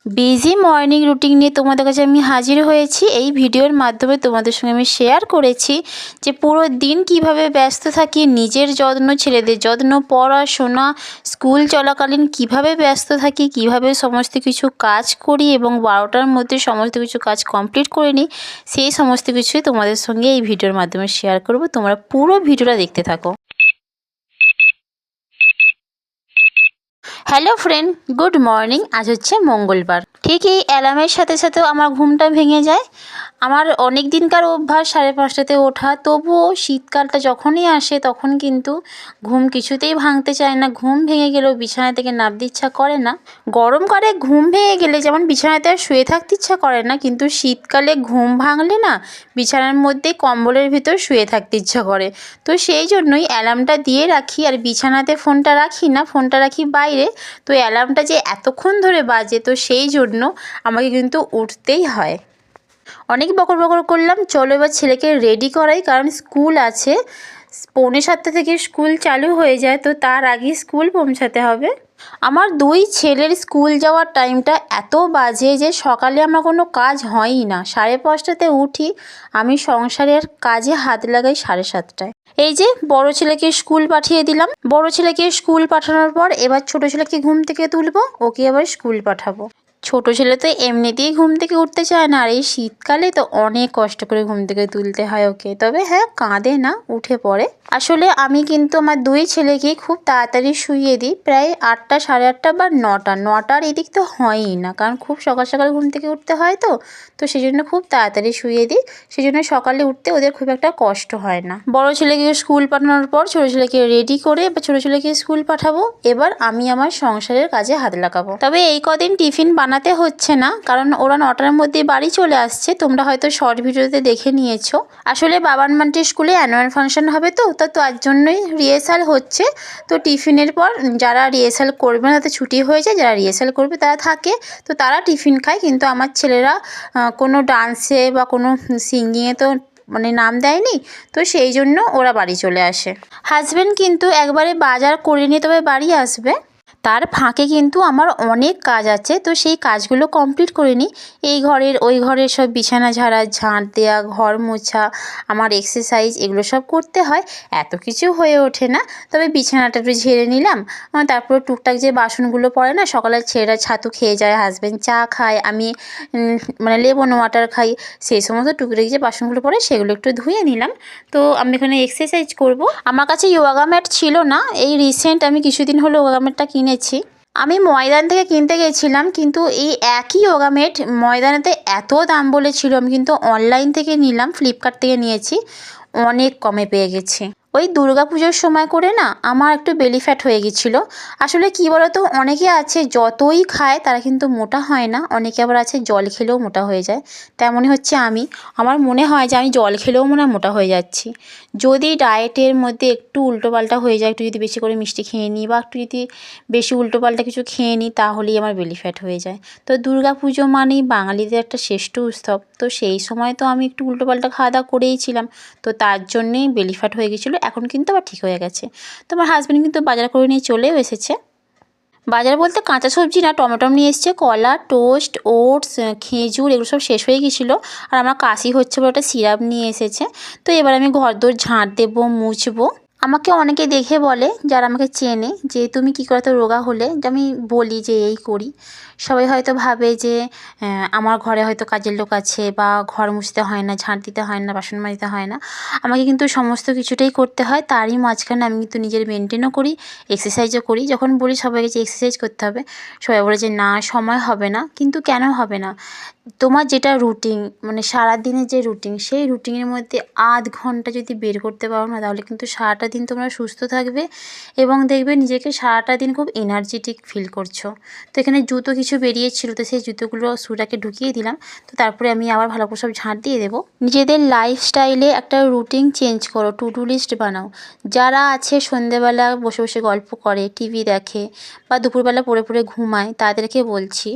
Busy morning routine নিয়ে তোমাদের কাছে আমি হাজির হয়েছি। এই ভিডিওর মাধ্যমে তোমাদের সঙ্গে আমি শেয়ার করেছি যে পুরো দিন কিভাবে ব্যস্ত থাকি, নিজের যত্ন, ছেলেদের যত্ন, পড়াশোনা, স্কুল চলাকালীন কিভাবে ব্যস্ত থাকি, কিভাবে সমস্ত কিছু কাজ করি এবং 12টার মধ্যে সমস্ত কিছু কাজ কমপ্লিট করে নিই, সেই সমস্ত কিছুই তোমাদের সঙ্গে এই ভিডিওর মাধ্যমে শেয়ার করব। তোমরা পুরো ভিডিওটা দেখতে থাকো। Hello friend, good morning. আজ হচ্ছে মঙ্গলবার। ঠিক এই অ্যালার্মের সাথে সাথেও আমার ঘুমটা ভেঙে যায়। আমার অনেক দিনকার অভ্যাস 5:30টাতে ওঠা, তবুও শীতকালটা যখনই আসে তখন কিন্তু ঘুম কিছুতেই ভাঙতে চায় না। ঘুম ভেঙে গেলেও বিছানা থেকে নামতে ইচ্ছা করে না। গরমকালে ঘুম ভেঙে গেলে যেমন বিছানাতে আর শুয়ে থাকতে ইচ্ছা করে না, কিন্তু শীতকালে ঘুম ভাঙলে না বিছানার মধ্যে কম্বলের ভিতর শুয়ে থাকতে ইচ্ছা করে। তো সেই জন্যই অ্যালার্মটা দিয়ে রাখি, আর বিছানাতে ফোনটা রাখি না, ফোনটা রাখি বাইরে। তো অ্যালার্মটা যে এতক্ষণ ধরে বাজে, তো সেই জন্য আমাকে কিন্তু উঠতেই হয়। অনেক বকর বকর করলাম, চলো এবার ছেলেকে রেডি করাই, কারণ স্কুল আছে। 6:45 থেকে স্কুল চালু হয়ে যায়, তো তার আগে স্কুল পৌঁছাতে হবে। আমার 2 ছেলের স্কুল যাওয়ার টাইমটা এত বাজে যে সকালে আমার কোনো কাজ হয়ই না। 5:30টাতে উঠি, আমি সংসারের কাজে হাত লাগাই 7:30টায়। এই যে বড় ছেলেকে স্কুল পাঠিয়ে দিলাম। বড় ছেলেকে স্কুল পাঠানোর পর এবার ছোট ছেলেকে ঘুম থেকে তুলবো, ওকে আবার স্কুল পাঠাবো। ছোট ছেলে তো এমনিতেই ঘুম থেকে উঠতে চায় না, আর এই শীতকালে তো অনেক কষ্ট করে ঘুম থেকে তুলতে হয় ওকে। তবে হ্যাঁ, কাঁদে না, উঠে পড়ে। আসলে আমি কিন্তু আমার 2 ছেলেকেই খুব তাড়াতাড়ি শুইয়ে দিই, প্রায় 8টা, 8:30 বা 9টা। 9টার এদিক তো হয়ই না, কারণ খুব সকাল সকাল ঘুম থেকে উঠতে হয়। তো সেই জন্য খুব তাড়াতাড়ি শুইয়ে দিই। সেই জন্য সকালে উঠতে ওদের খুব একটা কষ্ট হয় না। বড় ছেলেকে স্কুল পাঠানোর পর ছোট ছেলেকে রেডি করে বা ছোট ছেলেকে স্কুল পাঠাবো। এবার আমি আমার সংসারের কাজে হাত লাগাবো। তবে এই কদিন টিফিন বানাতে হচ্ছে না, কারণ ওরা 9টার মধ্যে বাড়ি চলে আসছে। তোমরা হয়তো শর্ট ভিডিওতে দেখে নিয়েছো। আসলে বাবান মান্টির স্কুলে অ্যানুয়াল ফাংশন হবে, তো তার জন্যই রিহার্সাল হচ্ছে। তো টিফিনের পর যারা রিহার্সাল করবে না তাতে ছুটি হয়ে যায়, যারা রিহার্সাল করবে তারা থাকে। তো তারা টিফিন খায়, কিন্তু আমার ছেলেরা কোনো ডান্সে বা কোনো সিঙ্গিংয়ে তো নাম দেয়নি। তো সেই জন্য ওরা বাড়ি চলে আসে। হাজব্যান্ড কিন্তু একবারে বাজার করে নিয়ে তবে বাড়ি আসবে। তার ফাঁকে কিন্তু আমার অনেক কাজ আছে, তো সেই কাজগুলো কমপ্লিট করে নিই। এই ঘরের ওই ঘরের সব বিছানা ঝাড়া, ঝাঁট দেওয়া, ঘর মোছা, আমার এক্সারসাইজ, এগুলো সব করতে হয়। এত কিছু হয়ে ওঠে না, তবে বিছানাটা একটু ঝেড়ে নিলাম। তারপর টুকটাক যে বাসনগুলো পড়ে না, সকালে ছেলেরা ছাতু খেয়ে যায়, হাজব্যান্ড চা খায়, আমি লেমন ওয়াটার খাই। সেই সমস্ত টুকটাক যে বাসনগুলো পড়ে সেগুলো একটু ধুয়ে নিলাম। তো আমি এখানে এক্সারসাইজ করব। আমার কাছে যোগা ম্যাট ছিল না, এই রিসেন্ট আমি কিছুদিন হলো যোগা ম্যাটটা কিনেছি। আমি ময়দান থেকে কিনতে গেছিলাম, কিন্তু এই একই যোগা ম্যাট ময়দানেতে এত দাম বলেছিল, আমি কিন্তু অনলাইন থেকে নিলাম, ফ্লিপকার্ট থেকে নিয়েছি, অনেক কমে পেয়ে গেছি। ওই দুর্গাপুজোর সময় করে না আমার একটু বেলি ফ্যাট হয়ে গেছিলো। আসলে কী বলতো, অনেকে আছে যতই খায় তারা কিন্তু মোটা হয় না, অনেকে আবার আছে জল খেলেও মোটা হয়ে যায়। তেমনই হচ্ছে আমি। আমার মনে হয় যে আমি জল খেলেও মনে হয় মোটা হয়ে যাচ্ছি। যদি ডায়েটের মধ্যে একটু উল্টোপাল্টা হয়ে যায়, একটু যদি বেশি করে মিষ্টি খেয়ে নিই বা একটু যদি বেশি উল্টোপাল্টা কিছু খেয়ে নিই, তাহলেই আমার বেলি ফ্যাট হয়ে যায়। তো দুর্গাপুজো মানেই বাঙালিদের একটা শ্রেষ্ঠ উৎসব, তো সেই সময় তো আমি একটু উল্টোপাল্টা খাওয়া দাওয়া করেইছিলাম, তো তার জন্যেই বেলি ফ্যাট হয়ে গেছিলো। এখন কিন্তু আবার ঠিক হয়ে গেছে। তো আমার হাজব্যান্ড কিন্তু বাজার করে নিয়ে চলেও এসেছে। বাজার বলতে কাঁচা সবজি না, টমেটো নিয়ে এসছে, কলা, টোস্ট, ওটস, খেজুর, এগুলো সব শেষ হয়ে গেছিলো। আর আমার কাশি হচ্ছে বলে একটা সিরাপ নিয়ে এসেছে। তো এবার আমি ঘরদোর ঝাঁট দেবো, মুছবো। আমাকে অনেকে দেখে বলে, যারা আমাকে চেনে, যে তুমি কী করে এত রোগা হলে। যে আমি বলি যে এই করি। সবাই হয়তো ভাবে যে আমার ঘরে হয়তো কাজের লোক আছে, বা ঘর মুছতে হয় না, ঝাঁট দিতে হয় না, বাসন মাজতে হয় না। আমাকে কিন্তু সমস্ত কিছুটাই করতে হয়। তারই মাঝখানে আমি কিন্তু নিজের মেনটেনও করি, এক্সারসাইজও করি। যখন বলি সবাইকে যে এক্সারসাইজ করতে হবে, সবাই বলে যে না, সময় হবে না। কিন্তু কেন হবে না? তোমার যেটা রুটিন, সারাদিনের যে রুটিন, সেই রুটিনের মধ্যে আধ ঘন্টা যদি বের করতে পারো না, তাহলে কিন্তু সারাটা দিন তোমরা সুস্থ থাকবে এবং দেখবে নিজেকে সারাটা দিন খুব এনার্জেটিক ফিল করছো। তো এখানে জুতো কিছু বেরিয়েছিল, তো সেই জুতোগুলো সুরাকে ঢুকিয়ে দিলাম। তো তারপরে আমি আবার ভালো করে সব ঝাঁট দিয়ে দেবো। নিজেদের লাইফস্টাইলে একটা রুটিন চেঞ্জ করো, টু ডু লিস্ট বানাও। যারা আছে সন্ধেবেলা বসে বসে গল্প করে, টিভি দেখে, বা দুপুরবেলা পড়ে পড়ে ঘুমায়, তাদেরকে বলছি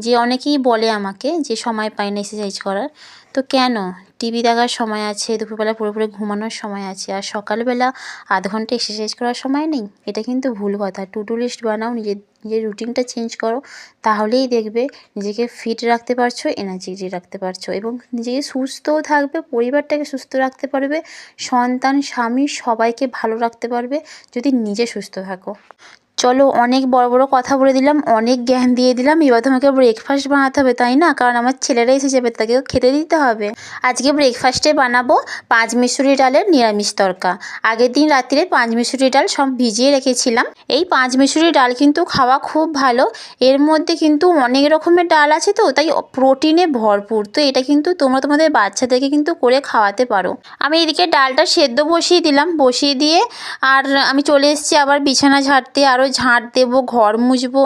যে অনেকেই বলে আমাকে যে সময় পাই না এক্সারসাইজ করার। তো কেন? টিভি দেখার সময় আছে, দুপুরবেলা পুরোপুরি ঘুমানোর সময় আছে, আর সকালবেলা আধ ঘন্টা এক্সারসাইজ করার সময় নেই, এটা কিন্তু ভুল কথা। টু ডু লিস্ট বানাও, নিজের নিজের রুটিনটা চেঞ্জ করো, তাহলেই দেখবে নিজেকে ফিট রাখতে পারছো, এনার্জেটিক রাখতে পারছো এবং নিজেকে সুস্থও থাকবে, পরিবারটাকে সুস্থ রাখতে পারবে, সন্তান স্বামী সবাইকে ভালো রাখতে পারবে যদি নিজে সুস্থ থাকো। চলো, অনেক বড় বড় কথা বলে দিলাম, অনেক জ্ঞান দিয়ে দিলাম। এবার তোমাকে ব্রেকফাস্ট বানাতে হবে, তাই না? কারণ আমার ছেলেরা এসে যাবে, তাকেও খেতে দিতে হবে। আজকে ব্রেকফাস্টে বানাবো পাঁচমিশরি ডালের নিরামিষ তরকা। আগের দিন রাত্রে পাঁচমিশরি ডাল সব ভিজিয়ে রেখেছিলাম। এই পাঁচমিশরি ডাল কিন্তু খাওয়া খুব ভালো। এর মধ্যে কিন্তু অনেক রকমের ডাল আছে, তো তাই প্রোটিনে ভরপুর। তো এটা কিন্তু তোমরা তোমাদের বাচ্চাদেরকে কিন্তু করে খাওয়াতে পারো। আমি এদিকে ডালটা সেদ্ধ বসিয়ে দিলাম, বসিয়ে দিয়ে আর আমি চলে এসেছি আবার বিছানা ঝাড়তে। আরও ঝাঁট দেবো, ঘর মুছবো,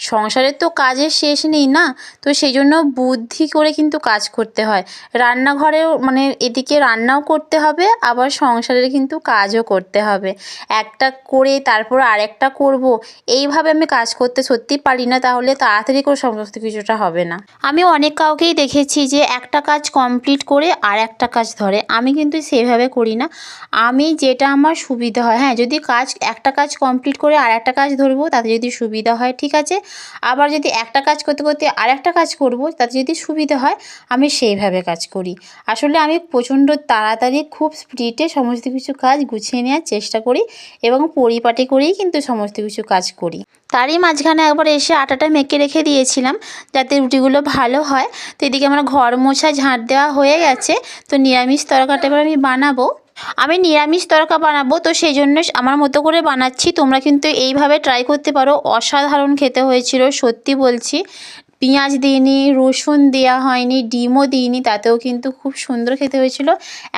সংসারের তো কাজের শেষ নেই না, তো সেই জন্য বুদ্ধি করে কিন্তু কাজ করতে হয়। রান্নাঘরেও মানে এদিকে রান্নাও করতে হবে, আবার সংসারের কিন্তু কাজও করতে হবে। একটা করে তারপর আরেকটা করব, এইভাবে আমি কাজ করতে সত্যি পারি না, তাহলে তাড়াতাড়ি করে সমস্ত কিছুটা হবে না। আমি অনেক কাউকেই দেখেছি যে একটা কাজ কমপ্লিট করে আর একটা কাজ ধরে, আমি কিন্তু সেভাবে করি না। আমি যেটা আমার সুবিধা হয়, হ্যাঁ, যদি একটা কাজ কমপ্লিট করে আর একটা কাজ ধরবো তাতে যদি সুবিধা হয় ঠিক আছে, আবার যদি একটা কাজ করতে করতে আর একটা কাজ করবো তাতে যদি সুবিধা হয় আমি সেইভাবে কাজ করি। আসলে আমি প্রচণ্ড তাড়াতাড়ি খুব স্পিডে সমস্ত কিছু কাজ গুছিয়ে নেওয়ার চেষ্টা করি এবং পরিপাটি করেই কিন্তু সমস্ত কিছু কাজ করি। তারই মাঝখানে একবার এসে আটাটা মেখে রেখে দিয়েছিলাম যাতে রুটিগুলো ভালো হয়। তো এদিকে আমার ঘর মোছা ঝাঁট দেওয়া হয়ে গেছে। তো নিরামিষ তরকাটা এবার আমি বানাবো। আমি নিরামিষ তরকা বানাবো, তো সেই জন্য আমার মতো করে বানাচ্ছি। তোমরা কিন্তু এইভাবে ট্রাই করতে পারো, অসাধারণ খেতে হয়েছিল সত্যি বলছি। পেঁয়াজ দিইনি, রসুন দেওয়া হয়নি, ডিমও দিইনি, তাতেও কিন্তু খুব সুন্দর খেতে হয়েছিল।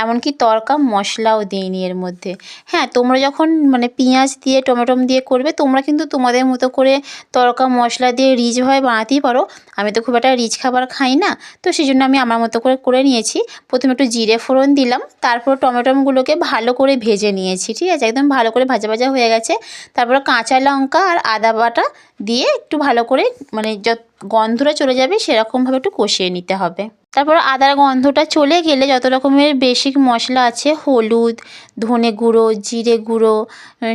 এমনকি তরকা মশলাও দিইনি এর মধ্যে। হ্যাঁ, তোমরা যখন মানে পেঁয়াজ দিয়ে টমেটো দিয়ে করবে, তোমরা কিন্তু তোমাদের মতো করে তরকা মশলা দিয়ে রিচভাবে বানাতেই পারো। আমি তো খুব একটা রিচ খাবার খাই না, তো সেই জন্য আমি আমার মতো করে করে নিয়েছি। প্রথমে একটু জিরে ফোড়ন দিলাম, তারপর টমেটোগুলোকে ভালো করে ভেজে নিয়েছি, ঠিক আছে, একদম ভালো করে ভাজা ভাজা হয়ে গেছে। তারপরে কাঁচা লঙ্কা আর আদা বাটা দিয়ে একটু ভালো করে মানে গন্ধটা চলে যাবে সেরকমভাবে একটু কষিয়ে নিতে হবে। তারপর আদার গন্ধটা চলে গেলে যত রকমের বেসিক মশলা আছে, হলুদ, ধনে গুঁড়ো, জিরে গুঁড়ো,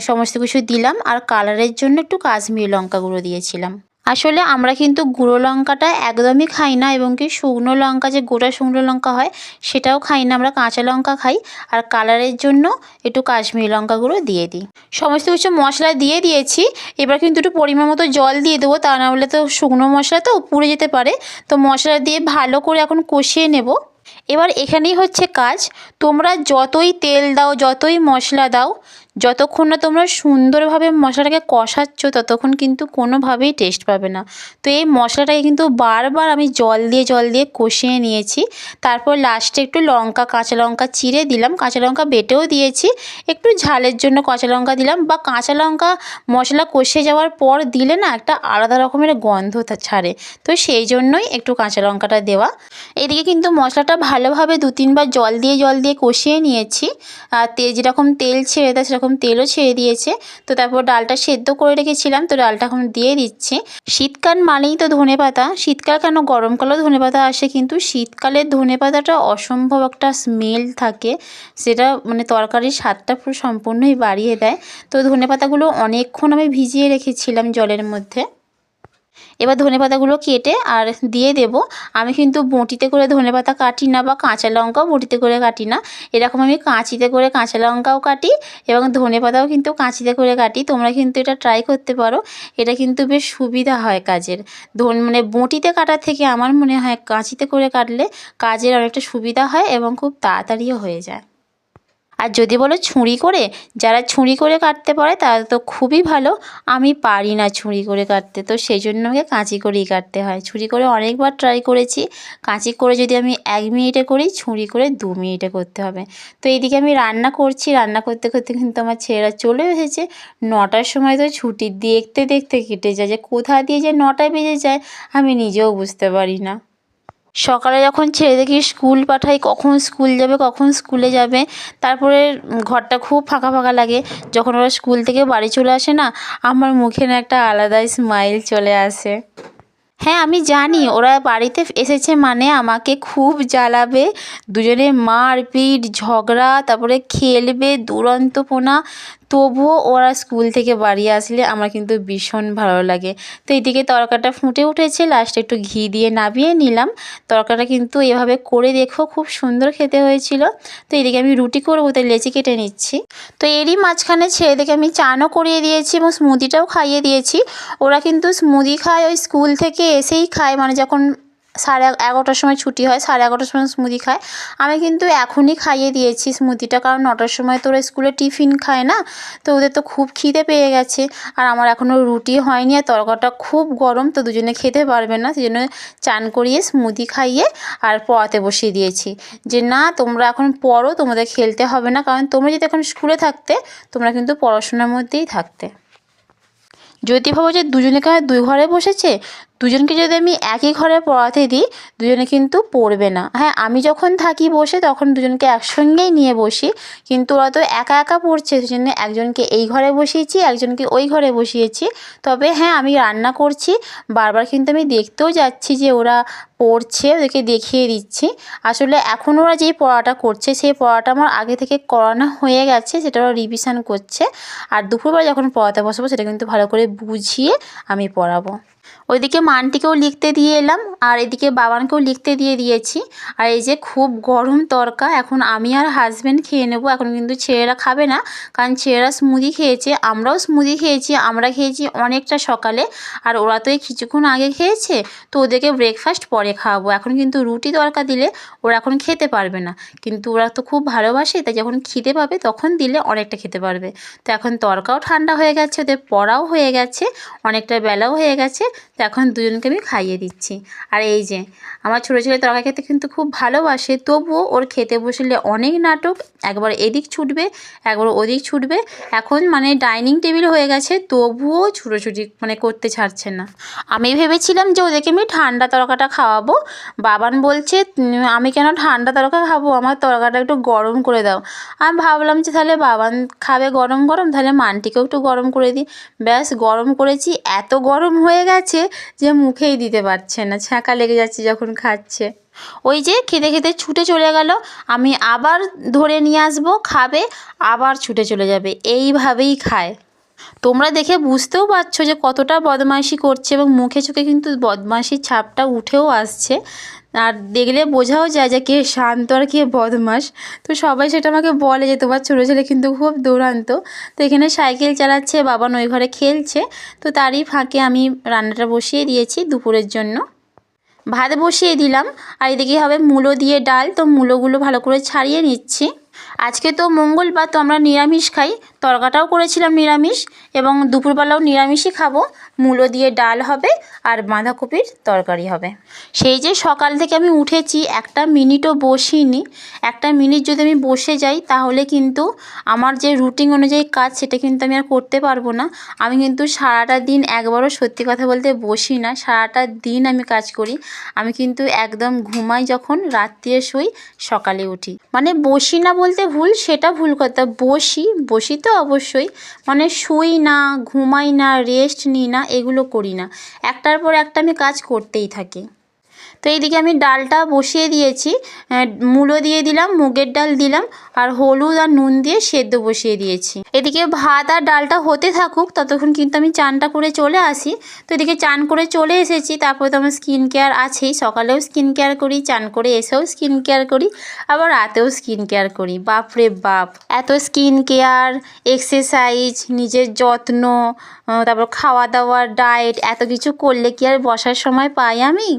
সমস্ত কিছু দিলাম। আর কালারের জন্য একটু কাশ্মীরি লঙ্কা গুঁড়ো দিয়েছিলাম। আসলে আমরা কিন্তু গুঁড়ো লঙ্কাটা একদমই খাই না, এবং কি শুকনো লঙ্কা যে গোটা শুকনো লঙ্কা হয় সেটাও খাই না, আমরা কাঁচা লঙ্কা খাই। আর কালারের জন্য একটু কাশ্মীরি লঙ্কা গুঁড়ো দিয়ে দিই। সমস্ত কিছু মশলা দিয়ে দিয়েছি। এবার কিন্তু একটু পরিমাণ মতো জল দিয়ে দেবো, তা না হলে তো শুকনো মশলা তো পুড়ে যেতে পারে। তো মশলা দিয়ে ভালো করে এখন কষিয়ে নেব। এবার এখানেই হচ্ছে কাজ, তোমরা যতই তেল দাও, যতই মশলা দাও, যতক্ষণ না তোমরা সুন্দরভাবে মশলাটাকে কষাচ্ছ ততক্ষণ কিন্তু কোনোভাবেই টেস্ট পাবে না। তো এই মশলাটাকে কিন্তু বারবার আমি জল দিয়ে কষিয়ে নিয়েছি। তারপর লাস্টে একটু কাঁচা লঙ্কা চিড়ে দিলাম, কাঁচা লঙ্কা বেটেও দিয়েছি, একটু ঝালের জন্য কাঁচা লঙ্কা দিলাম। বা কাঁচা লঙ্কা মশলা কষে যাওয়ার পর দিলে না একটা আলাদা রকমের গন্ধ ছাড়ে, তো সেই জন্যই একটু কাঁচা লঙ্কাটা দেওয়া। এদিকে কিন্তু মশলাটা ভালোভাবে 2-3 বার জল দিয়ে কষিয়ে নিয়েছি। আর যেরকম তেল ছেড়ে দেয় সেরকম তেলও ছেড়ে দিয়েছে। তো তারপর ডালটা সেদ্ধ করে রেখেছিলাম, তো ডালটা এখন দিয়ে দিচ্ছি। শীতকাল মানেই তো ধনেপাতা, শীতকাল কেন গরমকালেও ধনেপাতা আসে, কিন্তু শীতকালের ধনেপাতাটা অসম্ভব একটা স্মেল থাকে, সেটা মানে তরকারির স্বাদটা পুরো সম্পূর্ণই বাড়িয়ে দেয়। তো ধনেপাতাগুলো অনেকক্ষণ আমি ভিজিয়ে রেখেছিলাম জলের মধ্যে। এবার ধনেপাতাগুলো কেটে আর দিয়ে দেব। আমি কিন্তু বঁটিতে করে ধনেপাতা কাটি না, বা কাঁচা লঙ্কাও বঁটিতে করে কাটি না, এরকম আমি কাঁচিতে করে কাঁচা লঙ্কাও কাটি এবং ধনেপাতাও কিন্তু কাঁচিতে করে কাটি। তোমরা কিন্তু এটা ট্রাই করতে পারো, এটা কিন্তু বেশ সুবিধা হয় কাজের। মানে বঁটিতে কাটার থেকে আমার মনে হয় কাঁচিতে করে কাটলে কাজের অনেকটা সুবিধা হয় এবং খুব তাড়াতাড়িও হয়ে যায়। আর যদি বলো ছুরি করে, যারা ছুরি করে কাটতে পারে তারা তো খুবই ভালো। আমি পারি না ছুরি করে কাটতে, তো সেই জন্য আমাকে কাঁচি করেই কাটতে হয়। ছুরি করে অনেকবার ট্রাই করেছি, কাঁচি করে যদি আমি 1 মিনিটে করি, ছুরি করে 2 মিনিটে করতে হবে। তো এইদিকে আমি রান্না করছি, রান্না করতে করতে কিন্তু আমার ছেলেরা চলে এসেছে। 9টার সময় তো ছুটি দেখতে দেখতে কেটে যায়, যে কোথা দিয়ে যে 9টায় বেজে যায় আমি নিজেও বুঝতে পারি না। সকালে যখন ছেলেদেরকে স্কুল পাঠাই, কখন স্কুল যাবে কখন স্কুলে যাবে, তারপরে ঘরটা খুব ফাঁকা ফাঁকা লাগে। যখন ওরা স্কুল থেকে বাড়ি চলে আসে না, আমার মুখে না একটা আলাদাই স্মাইল চলে আসে। হ্যাঁ আমি জানি ওরা বাড়িতে এসেছে মানে আমাকে খুব জ্বালাবে, দুজনে মারপিট ঝগড়া, তারপরে খেলবে দুরন্তপনা। তবুও ওরা স্কুল থেকে বাড়ি আসলে আমার কিন্তু ভীষণ ভালো লাগে। তো এইদিকে তরকাটা ফুটে উঠেছে, লাস্টে একটু ঘি দিয়ে নামিয়ে নিলাম। তরকাটা কিন্তু এভাবে করে দেখো, খুব সুন্দর খেতে হয়েছিল। তো এদিকে আমি রুটি করবো, তাই লেচি কেটে নিচ্ছি। তো এরই মাঝখানে ছেলেদেরকে আমি চানও করিয়ে দিয়েছি এবং স্মুদিটাও খাইয়ে দিয়েছি। ওরা কিন্তু স্মুদি খায় ওই স্কুল থেকে এসেই খায়, মানে যখন 11:30টার সময় ছুটি হয় 11:30টার সময় স্মুদি খায়। আমি কিন্তু এখনই খাইয়ে দিয়েছি স্মুদিটা, কারণ 9টার সময় তো ওরা স্কুলে টিফিন খায় না। তো ওদের তো খুব খিদে পেয়ে গেছে, আর আমার এখনও রুটি হয়নি, আর তরকাটা খুব গরম, তো দুজনে খেতে পারবে না, সেই জন্য চান করিয়ে স্মুদি খাইয়ে আর পড়াতে বসিয়ে দিয়েছি। যে না তোমরা এখন পড়ো, তোমাদের খেলতে হবে না, কারণ তোমরা যদি এখন স্কুলে থাকতে তোমরা কিন্তু পড়াশোনার মধ্যেই থাকতে। যদি ভাবো যে দুজনে কেন দুই ঘরে বসেছে, দুজনকে যদি আমি একই ঘরে পড়াতে দিই দুজনে কিন্তু পড়বে না। হ্যাঁ আমি যখন থাকি বসে তখন দুজনকে একসঙ্গেই নিয়ে বসি, কিন্তু ওরা তো একা একা পড়ছে, সেই জন্য একজনকে এই ঘরে বসিয়েছি একজনকে ওই ঘরে বসিয়েছি। তবে হ্যাঁ আমি রান্না করছি, বারবার কিন্তু আমি দেখতেও যাচ্ছি যে ওরা পড়ছে, ওদেরকে দেখিয়ে দিচ্ছি। আসলে এখন ওরা যেই পড়াটা করছে সেই পড়াটা আমার আগে থেকে করানো হয়ে গেছে, সেটা ওরা রিভিশন করছে। আর দুপুরবেলা যখন পড়াতে বসবো সেটা কিন্তু ভালো করে বুঝিয়ে আমি পড়াবো। ওইদিকে মানটিকেও লিখতে দিয়ে এলাম, আর এদিকে বাবানকেও লিখতে দিয়ে দিয়েছি। আর এই যে খুব গরম তরকা, এখন আমি আর হাজব্যান্ড খেয়ে নেবো, এখন কিন্তু ছেলেরা খাবে না, কারণ ছেলেরা স্মুদি খেয়েছে, আমরাও স্মুদি খেয়েছি। আমরা খেয়েছি অনেকটা সকালে, আর ওরা তো এই কিছুক্ষণ আগে খেয়েছে, তো ওদেরকে ব্রেকফাস্ট পরে খাওয়াবো। এখন কিন্তু রুটি তরকা দিলে ওরা এখন খেতে পারবে না, কিন্তু ওরা তো খুব ভালোবাসে, তাই যখন খিদে পাবে তখন দিলে অনেকটা খেতে পারবে। তো এখন তরকাও ঠান্ডা হয়ে গেছে, ওদের পড়াও হয়ে গেছে, অনেকটা বেলাও হয়ে গেছে, তো এখন দুজনকে আমি খাইয়ে দিচ্ছি। আর এই যে আমার ছোটো ছেলে তরকারি খেতে কিন্তু খুব ভালোবাসে, তবুও ওর খেতে বসলে অনেক নাটক, একবার এদিক ছুটবে একবার ওদিক ছুটবে। এখন মানে ডাইনিং টেবিল হয়ে গেছে, তবুও ছুটোছুটি মানে করতে ছাড়ছে না। আমি ভেবেছিলাম যে ওদেরকে আমি ঠান্ডা তরকাটা খাওয়াবো, বাবান বলছে আমি কেন ঠান্ডা তরকা খাবো, আমার তরকাটা একটু গরম করে দাও। আমি ভাবলাম যে তাহলে বাবান খাবে গরম গরম, তাহলে মানটিকেও একটু গরম করে দিই। ব্যাস গরম করেছি, এত গরম হয়ে গেছে যে মুখেই দিতে পারছে না, ছ্যাঁকা লেগে যাচ্ছে যখন খাচ্ছে। ওই যে খেতে খেতে ছুটে চলে গেল, আমি আবার ধরে নিয়ে আসবো, খাবে, আবার ছুটে চলে যাবে, এইভাবেই খায়। তোমরা দেখে বুঝতেও পারছো যে কতটা বদমাইশি করছে, এবং মুখে চোখে কিন্তু বদমাইশির ছাপটা উঠেও আসছে, আর দেখলে বোঝাও যায় যে কে শান্ত আর কে বদমাশ। তো সবাই সেটা আমাকে বলে যে তোমার ছোটো ছেলে কিন্তু খুব দুরন্ত। তো এখানে সাইকেল চালাচ্ছে, বাবান ওই ঘরে খেলছে, তো তারই ফাঁকে আমি রান্নাটা বসিয়ে দিয়েছি দুপুরের জন্য। ভাত বসিয়ে দিলাম, আর এদিকে হবে মূলো দিয়ে ডাল, তো মূলোগুলো ভালো করে ছাড়িয়ে নিচ্ছি। আজকে তো মঙ্গলবার, তো আমরা নিরামিষ খাই, তরকাটাও করেছিলাম নিরামিষ, এবং দুপুরবেলাও নিরামিষই খাবো। মূলো দিয়ে ডাল হবে আর বাঁধাকপির তরকারি হবে। সেই যে সকাল থেকে আমি উঠেছি, একটা মিনিটও বসিনি। একটা মিনিট যদি আমি বসে যাই তাহলে কিন্তু আমার যে রুটিন অনুযায়ী কাজ সেটা কিন্তু আমি আর করতে পারবো না। আমি কিন্তু সারাটা দিন একবারও সত্যি কথা বলতে বসি না, সারাটা দিন আমি কাজ করি। আমি কিন্তু একদম ঘুমাই যখন, রাত্রে শুই, সকালে উঠি। মানে বসি না বলতে ভুল, সেটা ভুল কথা, বসি তো অবশ্যই, মানে শুই না, ঘুমাই না, রেস্ট নিই না, এগুলো করি না, একটার পর একটা আমি কাজ করতেই থাকি। তো এইদিকে আমি ডালটা বসিয়ে দিয়েছি, মূলো দিয়ে দিলাম, মুগের ডাল দিলাম, আর হলুদ আর নুন দিয়ে সেদ্ধ বসিয়ে দিয়েছি। এদিকে ভাত আর ডালটা হতে থাকুক, ততক্ষণ কিন্তু আমি চানটা করে চলে আসি। তো এদিকে চান করে চলে এসেছি, তারপরে তো আমার স্কিন কেয়ার আছেই, সকালেও স্কিন কেয়ার করি, চান করে এসেও স্কিন কেয়ার করি, আবার রাতেও স্কিন কেয়ার করি। বাপরে বাপ, এত স্কিন কেয়ার, এক্সারসাইজ, নিজের যত্ন, তারপর খাওয়া দাওয়া, ডায়েট, এত কিছু করলে কি আর বসার সময় পাই আমি?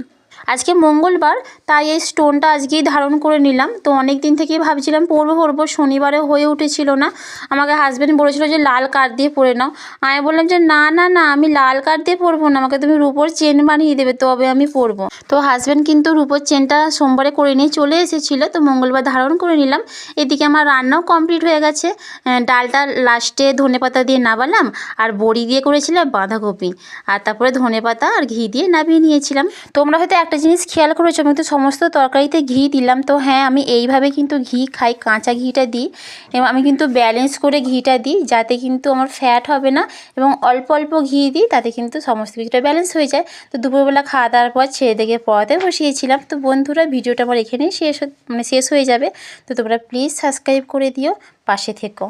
আজকে মঙ্গলবার, তাই এই স্টোনটা আজকেই ধারণ করে নিলাম। তো অনেক দিন থেকেই ভাবছিলাম পরবো, শনিবারে হয়ে উঠেছিল না। আমাকে হাজব্যান্ড বলেছিল যে লাল কাঠ দিয়ে পরে নাও, আমি বললাম যে না না না, আমি লাল কাঠ দিয়ে পরবো না, আমাকে তুমি রূপোর চেন বানিয়ে দেবে তবে আমি পরবো। তো হাজব্যান্ড কিন্তু রূপোর চেনটা সোমবারে করে নিয়ে চলে এসেছিলো, তো মঙ্গলবার ধারণ করে নিলাম। এদিকে আমার রান্নাও কমপ্লিট হয়ে গেছে, ডালটা লাস্টে ধনেপাতা দিয়ে নামালাম, আর বড়ি দিয়ে করেছিলাম বাঁধাকপি, আর তারপরে ধনেপাতা আর ঘি দিয়ে নামিয়ে নিয়েছিলাম। তোমরা হয়তো একটা একটা জিনিস খেয়াল করেছো, আমি তো সমস্ত তরকারিতে ঘি দিলাম। তো হ্যাঁ, আমি এইভাবে কিন্তু ঘি খাই, কাঁচা ঘিটা দিই এবং আমি কিন্তু ব্যালেন্স করে ঘিটা দিই, যাতে কিন্তু আমার ফ্যাট হবে না এবং অল্প অল্প ঘি দিই, তাতে কিন্তু সমস্ত কিছুটা ব্যালেন্স হয়ে যায়। তো দুপুরবেলা খাওয়া দাওয়ার পর ছেলেদেরকে পড়াতে বসিয়েছিলাম। তো বন্ধুরা, ভিডিওটা আমার এখানেই শেষ হয়ে যাবে। তো তোমরা প্লিজ সাবস্ক্রাইব করে দিও, পাশে থেকো।